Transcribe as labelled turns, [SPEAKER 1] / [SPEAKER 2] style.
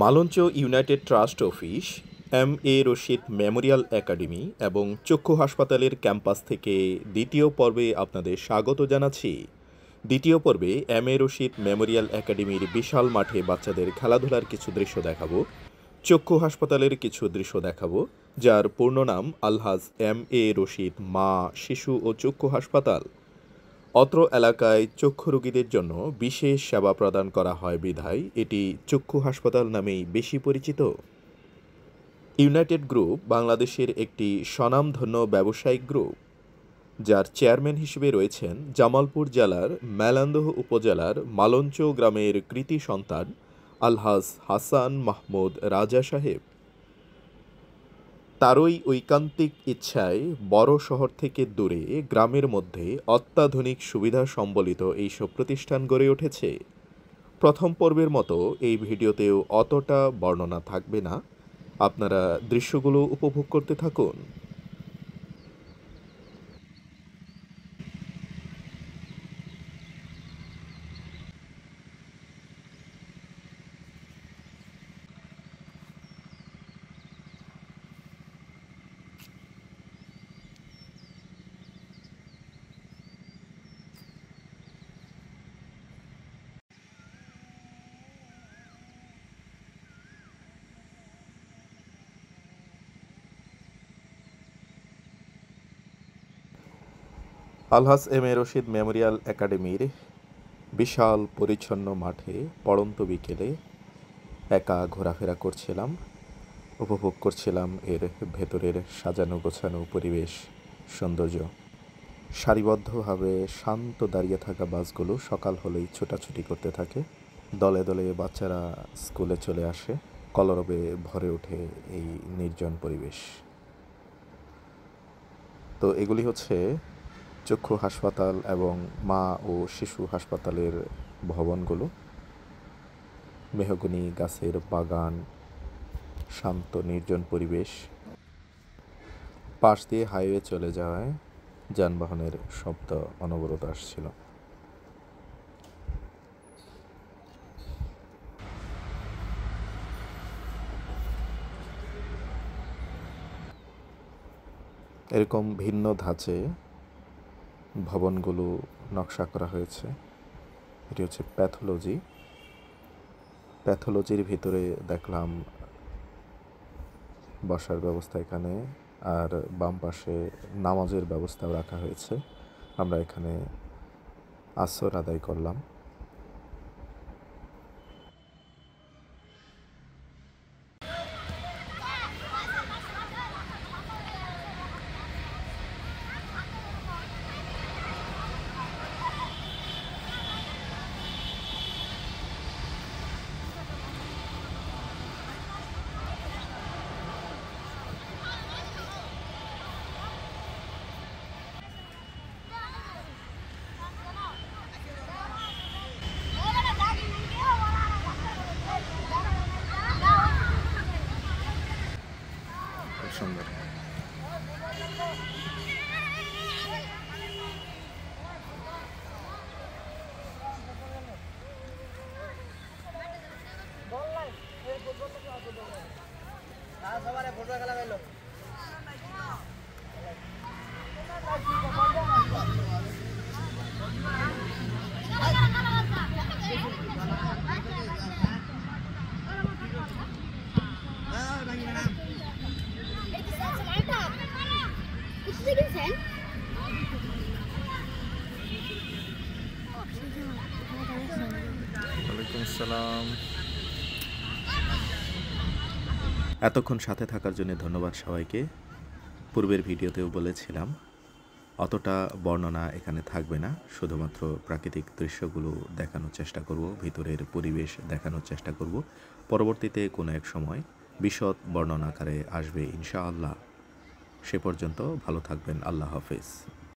[SPEAKER 1] মালঞ্চ united trust office, MA. Rashid memorial academy এবং চক্ষু হাসপাতালের ক্যাম্পাস থেকে দ্বিতীয় পর্বে আপনাদের স্বাগত জানাচ্ছি। দ্বিতীয় পর্বে এম.এ. রশিদ মেমোরিয়াল একাডেমির বিশাল মাঠে বাচ্চাদের খেলাধুলার কিছু দৃশ্য দেখাবো, চক্ষু হাসপাতালের কিছু দৃশ্য দেখাবো, যার পূর্ণ নাম আলহাজ এম.এ. রশিদ মা, শিশু ও চক্ষু হাসপাতাল। অত্র এলাকায় চক্ষু রোগীদের জন্য বিশেষ সেবা প্রদান করা হয় বিধায় এটি চক্ষু হাসপাতাল নামেই বেশি পরিচিত। ইউনাইটেড গ্রুপ বাংলাদেশের একটি স্বনামধন্য ব্যবসায়িক গ্রুপ, যার চেয়ারম্যান হিসেবে রয়েছেন জামালপুর জেলার মেলান্দহ উপজেলার মালঞ্চ গ্রামের কৃতি সন্তান আলহাজ হাসান মাহমুদ রাজা সাহেব। তারই ঐকান্তিক ইচ্ছায় বড় শহর থেকে দূরে গ্রামের মধ্যে অত্যাধুনিক সুবিধা সম্বলিত এইসব প্রতিষ্ঠান গড়ে উঠেছে। প্রথম পর্বের মতো এই ভিডিওতেও অতটা বর্ণনা থাকবে না, আপনারা দৃশ্যগুলো উপভোগ করতে থাকুন। আলহাজ এম.এ. রশিদ মেমোরিয়াল একাডেমির বিশাল পরিচ্ছন্ন মাঠে পড়ন্ত বিকেলে একা ঘোরাফেরা করছিলাম, উপভোগ করছিলাম এর ভেতরের সাজানো গোছানো পরিবেশ, সৌন্দর্য। সারিবদ্ধভাবে শান্ত দাঁড়িয়ে থাকা বাসগুলো সকাল হলেই ছোটাছুটি করতে থাকে। দলে দলে বাচ্চারা স্কুলে চলে আসে, কলরবে ভরে ওঠে এই নির্জন পরিবেশ। তো এগুলি হচ্ছে চক্ষু হাসপাতাল এবং মা ও শিশু হাসপাতালের ভবনগুলো। মেহগনি গাছের বাগান, শান্ত নির্জন পরিবেশ, পাশ দিয়ে হাইওয়ে চলে যাওয়ায় যানবাহনের শব্দ অনবরত আসছিল। এরকম ভিন্ন ধাঁচে ভবনগুলো নকশা করা হয়েছে। এটি হচ্ছে প্যাথোলজির ভিতরে দেখলাম বসার ব্যবস্থা এখানে, আর বাম পাশে নামাজের ব্যবস্থাও রাখা হয়েছে। আমরা এখানে আসর আদায় করলাম। সুন্দর। ওয়ালাইকুম আসসালাম। এতক্ষণ সাথে থাকার জন্য ধন্যবাদ সবাইকে। পূর্বের ভিডিওতেও বলেছিলাম অতটা বর্ণনা এখানে থাকবে না, শুধুমাত্র প্রাকৃতিক দৃশ্যগুলো দেখানোর চেষ্টা করব, ভিতরের পরিবেশ দেখানোর চেষ্টা করব। পরবর্তীতে কোনো এক সময় বিশদ বর্ণনা আকারে আসবে ইনশাআল্লাহ। সে পর্যন্ত ভালো থাকবেন। আল্লাহ হাফেজ।